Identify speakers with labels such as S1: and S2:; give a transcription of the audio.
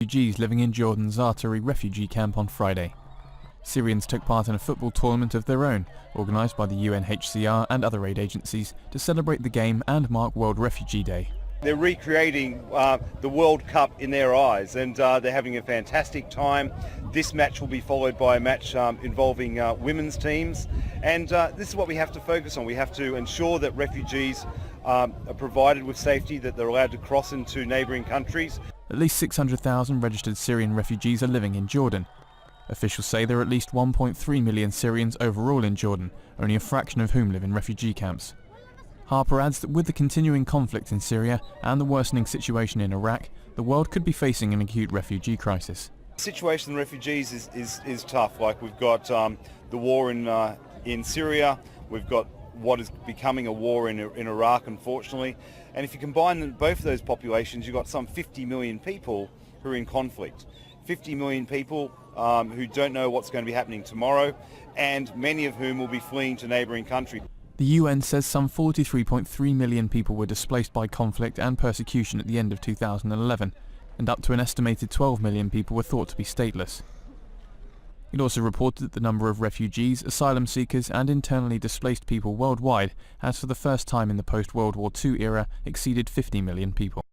S1: refugees living in Jordan's Zaatari refugee camp on Friday. Syrians took part in a football tournament of their own, organised by the UNHCR and other aid agencies, to celebrate the game and mark World Refugee Day.
S2: They're recreating the World Cup in their eyes, and they're having a fantastic time. This match will be followed by a match involving women's teams, and this is what we have to focus on. We have to ensure that refugees are provided with safety, that they're allowed to cross into neighbouring countries.
S1: At least 600,000 registered Syrian refugees are living in Jordan. Officials say there are at least 1.3 million Syrians overall in Jordan, only a fraction of whom live in refugee camps. Harper adds that with the continuing conflict in Syria and the worsening situation in Iraq, the world could be facing an acute refugee crisis.
S2: The situation with refugees is tough. Like, we've got the war in Syria, we've got what is becoming a war in Iraq, unfortunately, and if you combine both of those populations, you've got some 50 million people who are in conflict. 50 million people who don't know what's going to be happening tomorrow, and many of whom will be fleeing to neighbouring countries.
S1: The UN says some 43.3 million people were displaced by conflict and persecution at the end of 2011, and up to an estimated 12 million people were thought to be stateless. It also reported that the number of refugees, asylum seekers and internally displaced people worldwide has for the first time in the post-World War II era exceeded 50 million people.